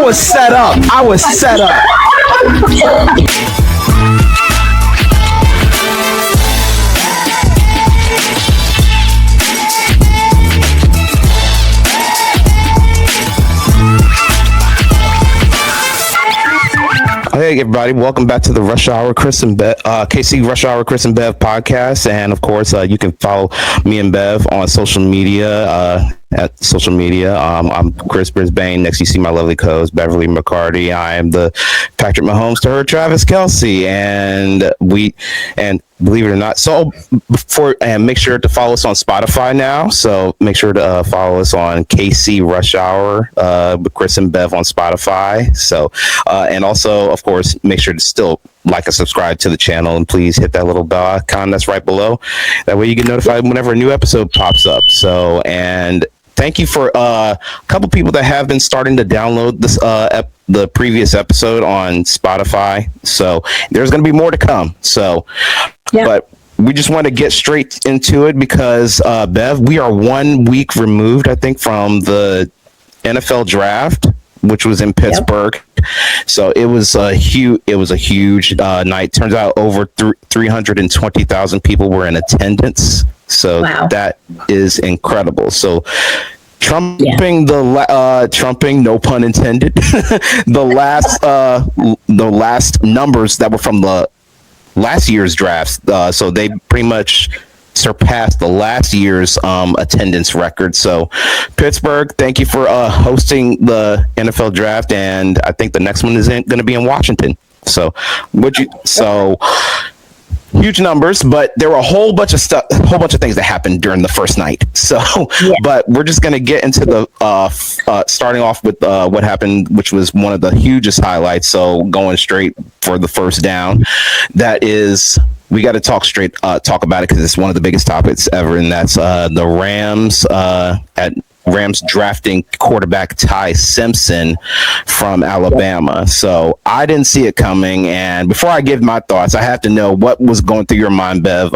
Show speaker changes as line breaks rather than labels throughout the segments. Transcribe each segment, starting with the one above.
was set up. I was set up. Hey everybody, welcome back to the Rush Hour Chris and Bev, KC Rush Hour Chris and Bev podcast, and of course you can follow me and Bev on social media. I'm Chris Brisbane. Next, you see my lovely co-host Beverly McCarty. I am the Patrick Mahomes to her Travis Kelce, and believe it or not, make sure to follow us on Spotify now. So make sure to follow us on KC Rush Hour with Chris and Bev on Spotify. So and also, of course, make sure to still like and subscribe to the channel, and please hit that little bell icon that's right below. That way you get notified whenever a new episode pops up. So, and thank you for a couple people that have been starting to download this the previous episode on Spotify. So there's going to be more to come. So, yeah. But we just want to get straight into it because Bev, we are 1 week removed, I think, from the NFL draft, which was in Pittsburgh. Yep. So it was a huge night. Turns out over 320,000 people were in attendance. So wow. That is incredible. So trumping no pun intended, the last numbers that were from the last year's drafts. So they pretty much surpassed the last year's attendance record. So Pittsburgh, thank you for hosting the NFL draft, and I think the next one is going to be in Washington. So huge numbers, but there were a whole bunch of things that happened during the first night. So yeah. But we're just going to get into the starting off with what happened, which was one of the hugest highlights. So going straight for the first down, that is, we got to talk about it because it's one of the biggest topics ever, and that's the Rams drafting quarterback Ty Simpson from Alabama. So I didn't see it coming, and before I give my thoughts, I have to know what was going through your mind, Bev,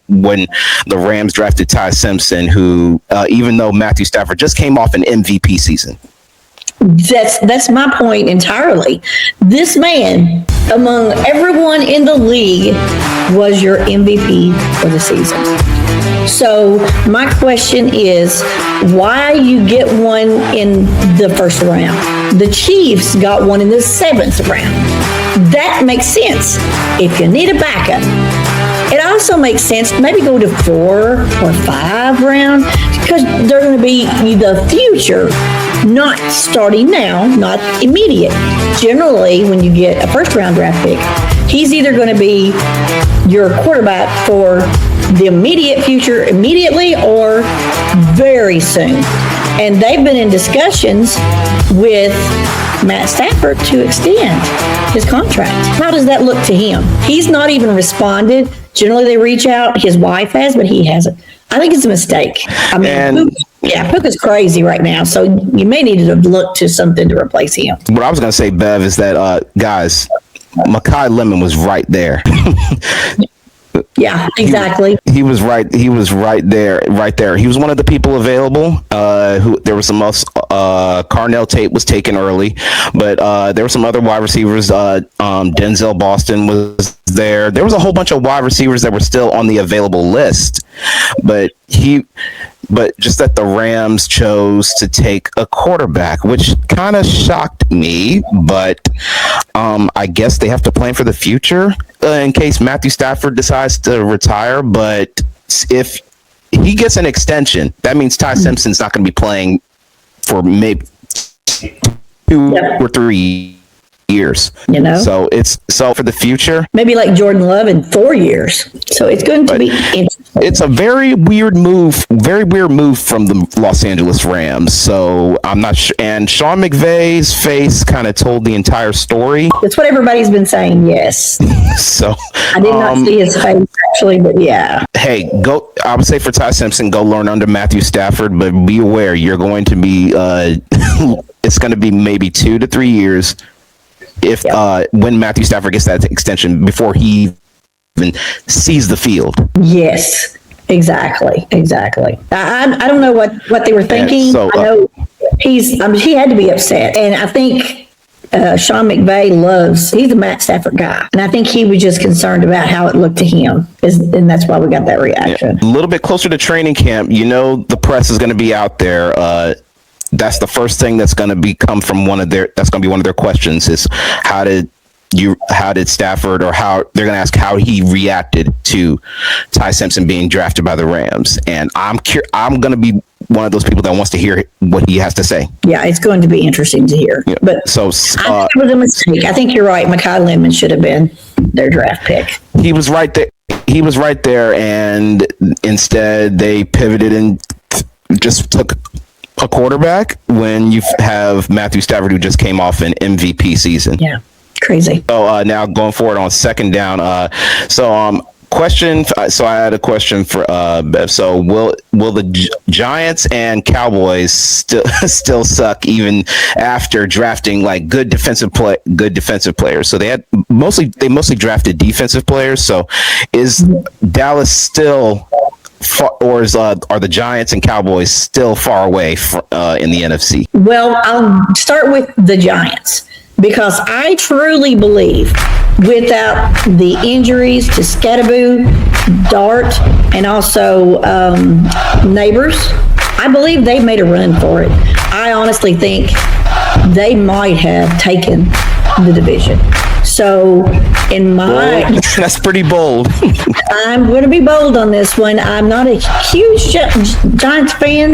when the Rams drafted Ty Simpson, who even though Matthew Stafford just came off an MVP season.
That's my point entirely. This man, among everyone in the league, was your MVP for the season. So my question is, why you get one in the first round? The Chiefs got one in the 7th round. That makes sense if you need a backup. It also makes sense to maybe go to 4 or 5 round because they're going to be the future, not starting now, not immediate. Generally, when you get a first round draft pick, he's either going to be your quarterback for the immediate future immediately or very soon. And they've been in discussions with Matt Stafford to extend his contract. How does that look to him? He's not even responded. Generally, they reach out. His wife has, but he hasn't. I think it's a mistake. I mean, Puka's crazy right now, so you may need to look to something to replace him.
What I was going to say, Bev, is that, guys, Mekhi Lemon was right there.
Yeah, exactly.
He was right there. He was one of the people available. Who there was some else. Carnell Tate was taken early, but there were some other wide receivers. Denzel Boston was there. There was a whole bunch of wide receivers that were still on the available list, but just that the Rams chose to take a quarterback, which kind of shocked me. But I guess they have to plan for the future in case Matthew Stafford decides to retire. But if he gets an extension, that means Ty Simpson's not going to be playing for maybe 2 or 3 years. So so for the future,
maybe like Jordan Love in 4 years. So it's going to be interesting.
It's a very weird move from the Los Angeles Rams. So I'm not sure. And Sean McVay's face kind of told the entire story.
That's what everybody's been saying. Yes.
So
I did not see his face actually, but yeah.
Hey, go. I would say for Ty Simpson, go learn under Matthew Stafford, but be aware you're going to be. It's going to be maybe 2 to 3 years. If when Matthew Stafford gets that extension before he even sees the field.
Yes, exactly. I don't know what they were thinking. So, I know he had to be upset, and I think Sean McVay he's a Matt Stafford guy. And I think he was just concerned about how it looked to him. And that's why we got that reaction.
A little bit closer to training camp, the press is going to be out there. That's the first thing that's going to become from that's going to be one of their questions is how did Stafford, or how they're going to ask how he reacted to Ty Simpson being drafted by the Rams. And I'm going to be one of those people that wants to hear what he has to say.
Yeah, it's going to be interesting to hear.
Yeah.
But I think it was a mistake. I think you're right. Mekhi Lemon should have been their draft pick.
He was right there. And instead they pivoted and just took a quarterback when you have Matthew Stafford, who just came off an MVP season.
Yeah, crazy.
So now going forward on second down. Question. So I had a question for Bev. So will the Giants and Cowboys still suck even after drafting like good defensive players? So they mostly drafted defensive players. So is Dallas still or are the Giants and Cowboys still far away in the NFC?
Well, I'll start with the Giants, because I truly believe without the injuries to Scatterboo, Dart, and also Neighbors, I believe they made a run for it. I honestly think they might have taken the division. So
that's pretty bold.
I'm going to be bold on this one. I'm not a huge Giants fan,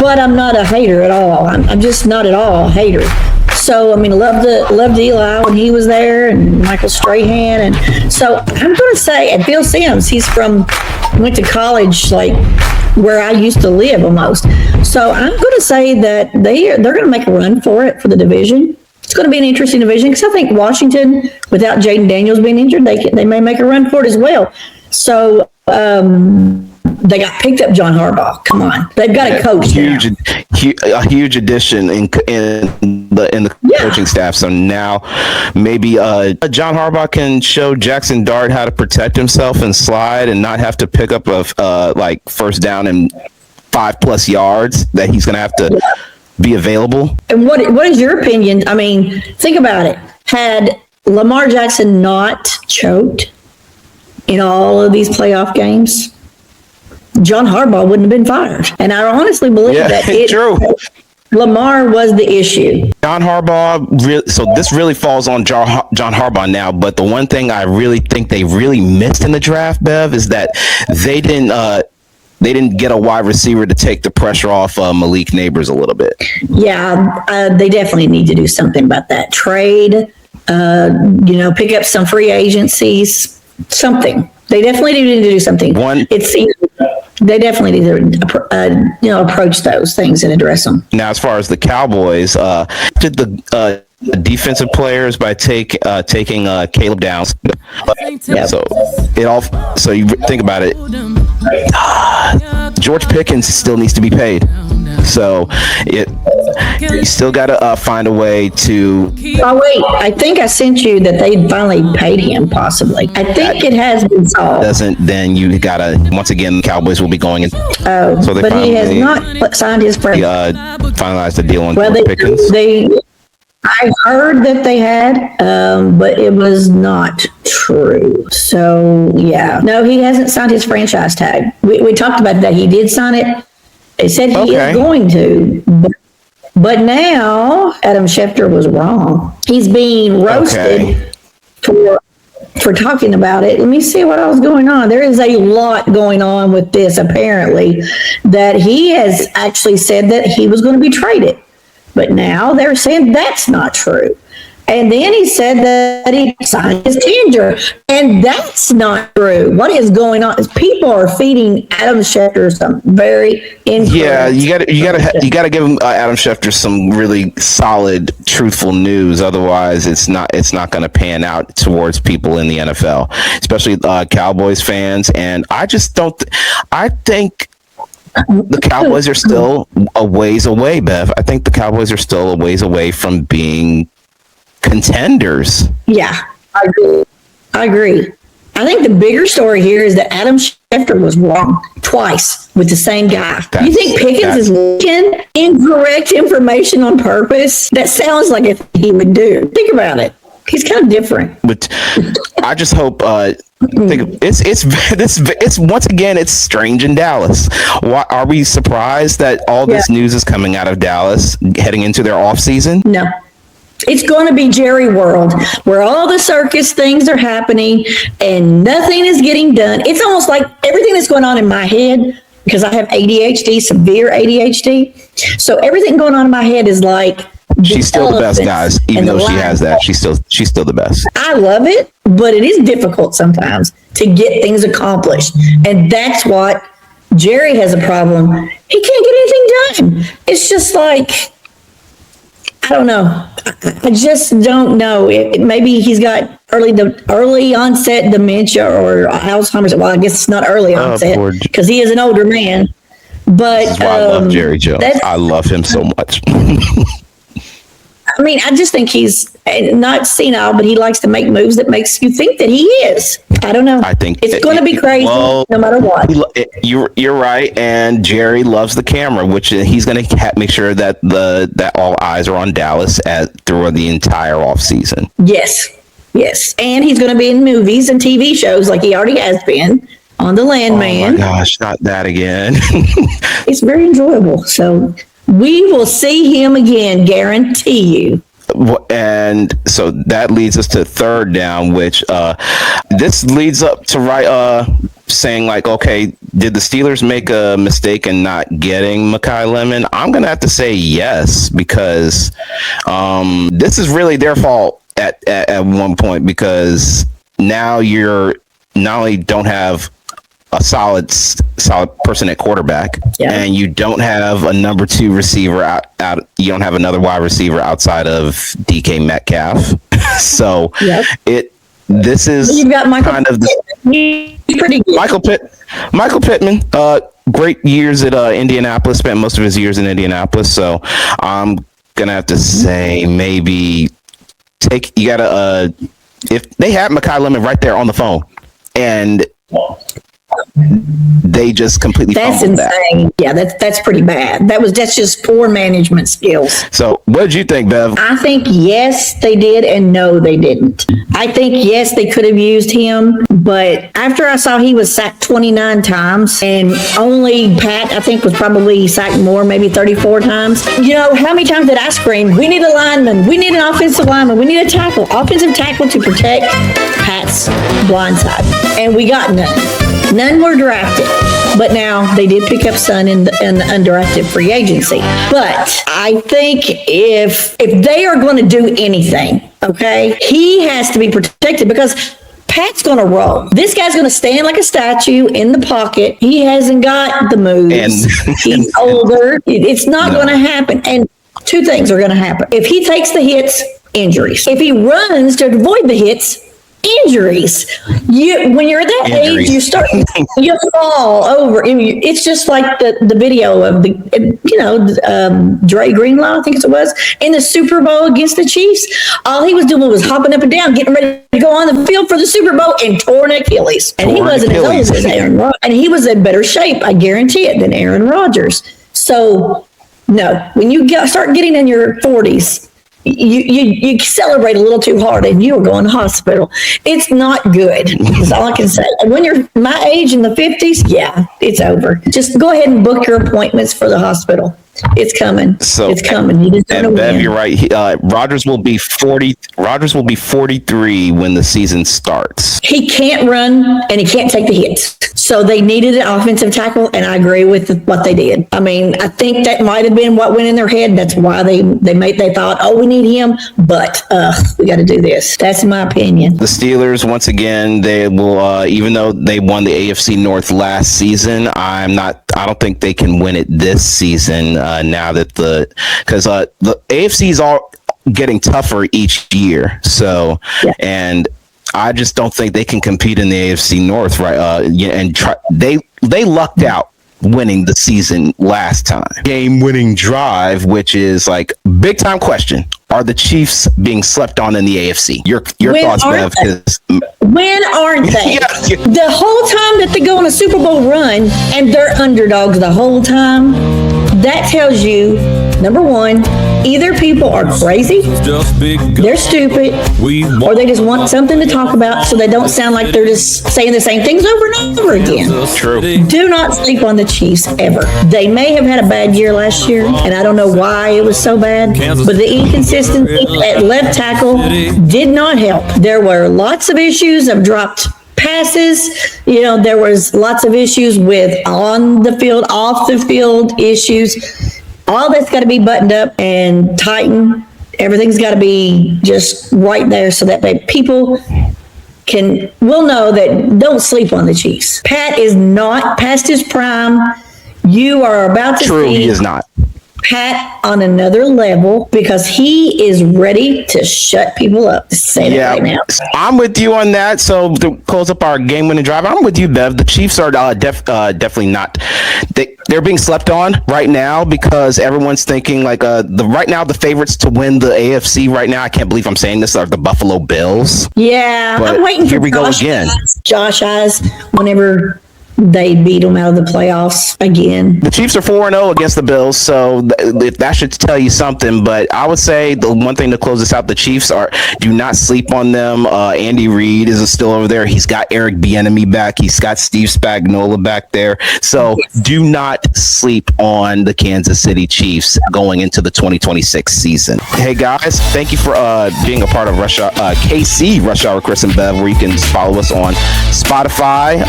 but I'm not a hater at all. I'm just not at all a hater. So, I mean, loved Eli when he was there, and Michael Strahan. And so I'm going to say, and Bill Sims, went to college like where I used to live almost. So I'm going to say that they're going to make a run for the division. It's going to be an interesting division, because I think Washington, without Jaden Daniels being injured, they may make a run for it as well. So they got picked up John Harbaugh. Come on, they've got a coach.
A huge addition in the coaching staff. So now maybe John Harbaugh can show Jackson Dart how to protect himself and slide and not have to pick up like first down and 5+ yards that he's going to have to be available.
And what is your opinion? I mean, think about it. Had Lamar Jackson not choked in all of these playoff games, John Harbaugh wouldn't have been fired. And I honestly believe that
true.
Lamar was the issue.
John Harbaugh, so this really falls on John Harbaugh now, but the one thing I really think they really missed in the draft, Bev, is that they didn't get a wide receiver to take the pressure off Malik Neighbors a little bit.
Yeah, they definitely need to do something about that. Trade, pick up some free agencies, something. They definitely need to do something. They definitely need to, approach those things and address them.
Now, as far as the Cowboys, did the defensive players by taking Caleb Downs. So you think about it. George Pickens still needs to be paid. So you still got to find a way to.
Oh wait, I think I sent you that they finally paid him. Possibly, I think it has been solved.
Then you gotta once again. The Cowboys will be going in.
Oh, so but he has not signed his first.
Finalized the deal on
Pickens. I heard that they had, but it was not true. So yeah, no, he hasn't signed his franchise tag. We talked about that. He did sign it. They said he is going to, but now Adam Schefter was wrong. He's being roasted for talking about it. Let me see what else is going on. There is a lot going on with this, apparently, that he has actually said that he was going to be traded. But now they're saying that's not true. And then he said that he signed his tenure, and that's not true. What is going on? People are feeding Adam Schefter some very incorrect.
Yeah, you got to give him Adam Schefter some really solid, truthful news. Otherwise, it's not going to pan out towards people in the NFL, especially Cowboys fans. And I just don't. I think the Cowboys are still a ways away, Bev. I think the Cowboys are still a ways away from being contenders.
Yeah, I agree. I think the bigger story here is that Adam Schefter was wrong twice with the same guy. You think Pickens is leaking incorrect information on purpose? That sounds like a thing he would do. Think about it. He's kind of different.
But I just hope it's once again, it's strange in Dallas. Why are we surprised that all this news is coming out of Dallas heading into their off season?
No. It's going to be Jerry World, where all the circus things are happening and nothing is getting done. It's almost like everything that's going on in my head, because I have ADHD, severe ADHD. So everything going on in my head is like,
she's still the best, guys. Even though she has that, she's still the best.
I love it, but it is difficult sometimes to get things accomplished. And that's what Jerry has a problem. He can't get anything done. It's just like, I don't know. I just don't know. Maybe he's got early onset dementia or Alzheimer's. Well, I guess it's not early onset because he is an older man. But
this is why I love Jerry Jones. I love him so much.
I mean, I just think he's not senile, but he likes to make moves that makes you think that he is. I don't know.
I think
it's going to be crazy no matter what.
You're right, and Jerry loves the camera, which he's going to make sure that that all eyes are on Dallas through the entire off season.
Yes, and he's going to be in movies and TV shows like he already has been on The Landman.
Oh my gosh, not that again!
It's very enjoyable. So. We will see him again, guarantee you.
And so that leads us to third down, which this leads up to saying like, okay, did the Steelers make a mistake in not getting Mekhi Lemon? I'm going to have to say yes, because this is really their fault at one point, because now you're not only don't have a solid person at quarterback, and you don't have a number 2 receiver out. You don't have another wide receiver outside of DK Metcalf. So this is
you've got Michael
kind of
pretty good.
Michael Pittman. Great years at Indianapolis. Spent most of his years in Indianapolis. So I'm gonna have to say maybe you gotta if they had Mekhi Lemon right there on the phone and they just completely fumbled that.
That's insane. Yeah, that's pretty bad. That's just poor management skills.
So what did you think, Bev?
I think yes, they did, and no, they didn't. I think yes, they could have used him, but after I saw he was sacked 29 times, and only Pat, I think, was probably sacked more, maybe 34 times. You know, how many times did I scream, we need a lineman, we need an offensive lineman, we need a offensive tackle to protect Pat's blind side, and we got none. None were drafted, but now they did pick up some in the undrafted free agency. But I think if they are going to do anything, okay, he has to be protected, because Pat's going to roll. This guy's going to stand like a statue in the pocket. He hasn't got the moves. He's older. It's not going to happen. And 2 things are going to happen. If he takes the hits, injuries. If he runs to avoid the hits, injuries. When you're at that age, you fall over. It's just like the video of Dre Greenlaw, I think it was, in the Super Bowl against the Chiefs. All he was doing was hopping up and down, getting ready to go on the field for the Super Bowl, and tore an Achilles. And he wasn't as old as Aaron Rodgers. And he was in better shape, I guarantee it, than Aaron Rodgers. So, no, when you start getting in your 40s, you celebrate a little too hard and you're going to hospital. It's not good. That's all I can say. And when you're my age in the 50s, yeah, it's over. Just go ahead and book your appointments for the hospital. It's coming. It's coming. You just
and Bev, you're right. Rodgers will be 40. Rodgers will be 43 when the season starts.
He can't run and he can't take the hits. So they needed an offensive tackle, and I agree with what they did. I mean, I think that might have been what went in their head. That's why they thought, oh, we need him, but we got to do this. That's my opinion.
The Steelers, once again, they will, even though they won the AFC North last season, I don't think they can win it this season. Now that because the AFC is all getting tougher each year. So, and I just don't think they can compete in the AFC North, right? And they lucked out winning the season last time. Game-winning drive, which is like big time question. are the Chiefs being slept on in the AFC? Your
When
thoughts,
aren't
Bev?
When aren't they?
Yeah.
The whole time that they go on a Super Bowl run and they're underdogs the whole time, that tells you, number one, either people are crazy, they're stupid, or they just want something to talk about so they don't sound like they're just saying the same things over and over again.
True.
Do not sleep on the Chiefs ever. They may have had a bad year last year, and I don't know why it was so bad, but the inconsistency at left tackle did not help. There were lots of issues of dropped passes. There was lots of issues with on the field, off the field issues. All that's got to be buttoned up and tightened. Everything's got to be just right there so that people will know that don't sleep on the Chiefs. Pat is not past his prime. You are about to
True,
see
he is not.
Pat on another level because he is ready to shut people up. Say that right now.
I'm with you on that. So to close up our game-winning drive, I'm with you, Bev. The Chiefs are definitely not. They're being slept on right now because everyone's thinking like right now the favorites to win the AFC right now. I can't believe I'm saying this, are the Buffalo Bills.
Yeah,
but
I'm waiting for
here we go again.
Josh Eyes whenever they beat them out of the playoffs again.
The Chiefs are 4-0 against the Bills, so that should tell you something. But I would say the one thing to close this out, the Chiefs do not sleep on them. Andy Reid is still over there. He's got Eric Bieniemy back. He's got Steve Spagnuolo back there. So do not sleep on the Kansas City Chiefs going into the 2026 season. Hey guys, thank you for being a part of KC Rush Hour Chris and Bev, where you can follow us on Spotify,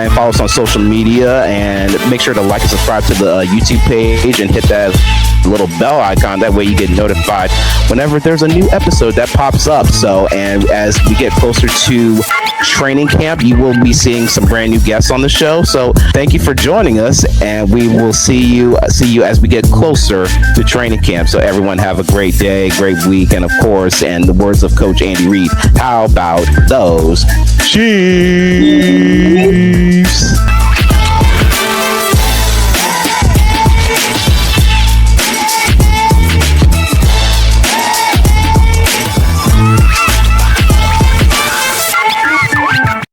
and follow us on social media, and make sure to like and subscribe to the YouTube page and hit that little bell icon. That way you get notified whenever there's a new episode that pops up. So, and as we get closer to training camp, you will be seeing some brand new guests on the show. So thank you for joining us, and we will see you as we get closer to training camp. So everyone have a great day, great week, and of course, in the words of Coach Andy Reid, how about those Chiefs?